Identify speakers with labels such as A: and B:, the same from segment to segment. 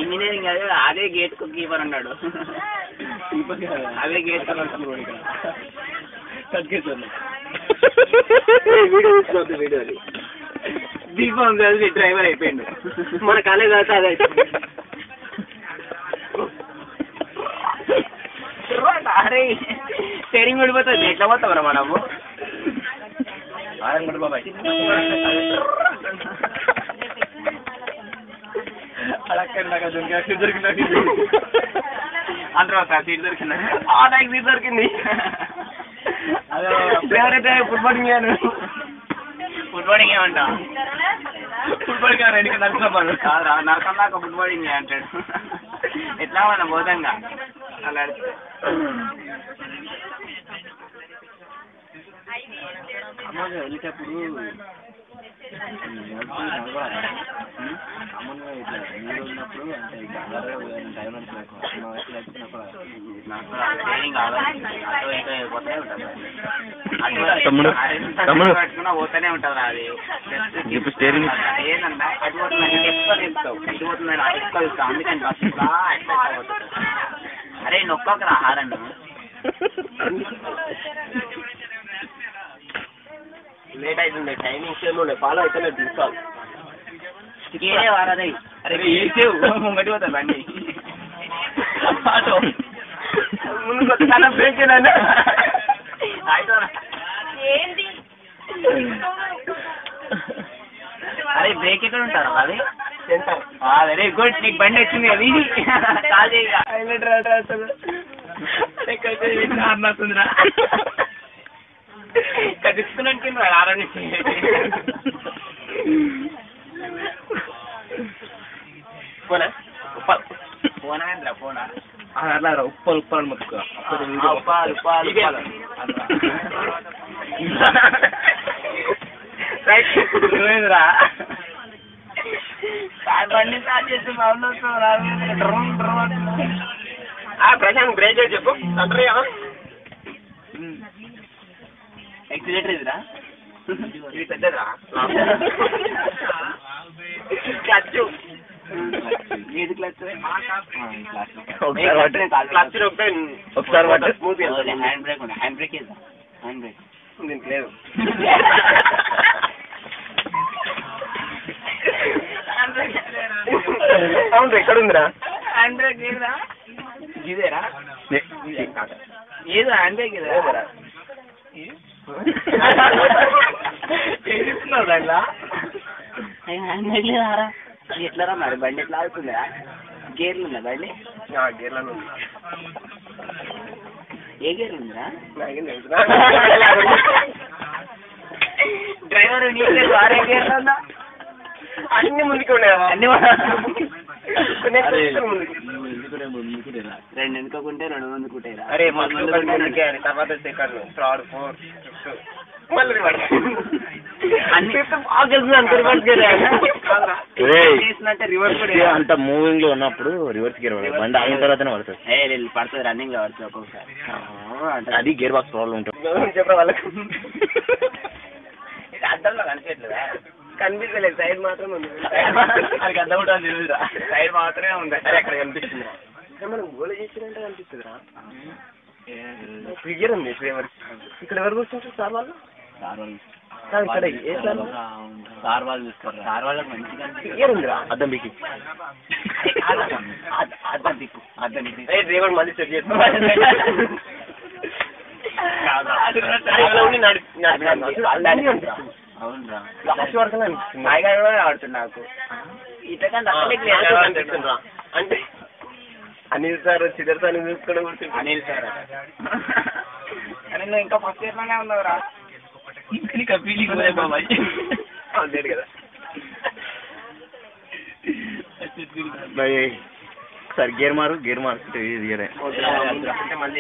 A: Engineering అదే gate keeper అన్నాడు. అదే గేట్ వీడియో దీపం కలిసి డ్రైవర్ అయిపోయిండు. మన కాలేజ్ అయితే అదే అరే స్టీరింగ్ పడిపోతుంది. ఎట్లా పోతామరా మనము? బాబాయ్ అంటారా సార్? సీట్ దొరికిందా? నాకు సీట్ దొరికింది. ఎవరైతే ఫుట్బాలింగ్ ఫుట్బాలింగ్ ఏమంటా? ఫుట్బాలింగ్ రెండు నడుచుకోవాలి కాదురా, నరకం దాకా ఫుట్బాలింగ్ అంటాడు. ఎట్లా మన బోధంగా అలా వెళ్ళేటప్పుడు మామూలుగా ఇట్లా నీళ్ళు ఉన్నప్పుడు అంటే టైం పట్టుకున్నా పోతూనే ఉంటుంది. అది ఏంటంటే అటు పోతున్నాయి ఇటు పోతున్నాయి ఎక్కువ ఇస్తాం. అందుకని అరే నొక్కరా హారను లేట్ అవుతుంది. టైమింగ్స్ ఏమి ఫాలో అయితే తీసుకోవాలి. ఏడే వారదే. అరే ఏసేవు ముంగటి పోతాను బండి. ఆటో ముందుకు చాలా బ్రేక్ చేయడానికి అరే బ్రేక్ ఎక్కడ ఉంటారు? అది వెరీ గుడ్. నీకు బండి వచ్చింది అది కాల్ చేయగా కదిస్తున్నానికి ఆరని పోనా పోనా ఏంద్రా పోనా అలా ఉప్పాలు ఉప్పాలని మొత్తుకో. ఉప్పాలు ఉప్పాలు రా బండి స్టార్ట్ చేసి ప్రశాంత్ బ్రేక్ చేసి చెప్పు. తండ్రి ఎక్సిలేటర్ ఇదిరా, ఇది పెద్దదిరా. క్లచ్ ఏది క్లచ్? ఒకసారి హ్యాండ్ బ్రేక్ ఉంది. హ్యాండ్ బ్రేక్ ఏదా? హ్యాండ్ బ్రేక్ దీనికి లేదు. అవును ఎక్కడ ఉందిరా హ్యాండ్ బ్రేక్? ఏదిరా? ఇదేరా ఏదో హ్యాండ్ బ్రేక్ ఇదేరా. చేస్తున్నావు దాంట్లో హ్యాండ్ బ్రేక్ లేదారా? ఎట్లారా మరి బండి ఎట్లా ఆగుతుందా? గేర్లు ఉందా బండి? గేర్లను ఉంది. ఏ గేర్లు ఉందిరా? డ్రైవర్ నీకు ఆరే గేర్లు ఉందా? అన్ని ముందుకు ఉన్నాయి. అన్ని రెండు వెనుకకుంటే రెండు ముందుకుంటాయిరా. అరే తర్వాత సెకండ్ థర్డ్ ఫోర్త్ మళ్ళీ
B: అంత మూవింగ్ లో ఉన్నప్పుడు రివర్స్ గేర్ బండి ఆగిన తర్వాతనే పడుతుంది.
A: పడుతుంది రన్నింగ్ లో పడుతుంది ఒక్కొక్కసారి.
B: అది గేర్ బాక్స్ ప్రాబ్లం ఉంటుంది.
A: చెప్పరా వాళ్ళకి? అద్దంలో కనిపించట్లేదా? కనిపించలేదు, సైడ్ మాత్రమే ఉంది. అది అర్థం ఉంటుంది తెలియదురా, సైడ్ మాత్రమే ఉంది. అరే అక్కడ కనిపిస్తుంది. మనం గోల చేసినట్టే కనిపిస్తుందిరా. ఫిగర్ ఉంది ఇక్కడ. ఎవరు కూర్చుంటారు? సార్ వాళ్ళు. ఇక్కడ ఏ సార్ వాళ్ళు చూస్తారు. సార్ వాళ్ళకి మంచిగా ఫిగర్ ఉందిరా. అద్దం బిక్కి అద్దం దిక్కు అద్దం డ్రైవర్ మళ్ళీ సెట్ చేస్తాను. అవునరా లాస్ట్ వరకు ఆడుతుంది నాకు. అంటే అనిల్ సార్ సిద్ధర్ సార్ చూసుకోవడం గుర్తుంది. అనిల్ సార్ అని నువ్వు ఇంకా ఫస్ట్ ఇయర్ లోనే ఉన్నావురా. ఇంకా ఫీలింగ్ బాబాయ్ లేదు కదా.
B: సార్ గేర్ మారు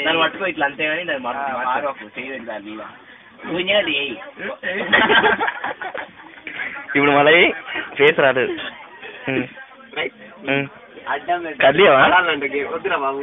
A: దాన్ని పట్టుకో ఇట్లా అంతే కానీ దాన్ని చేయలేదు. దాని మీద
B: ఇప్పుడు మళ్ళీ ఫేస్ రాదు.
A: అడ్డం
B: కదిలేవా?
A: వద్దురా బాబు.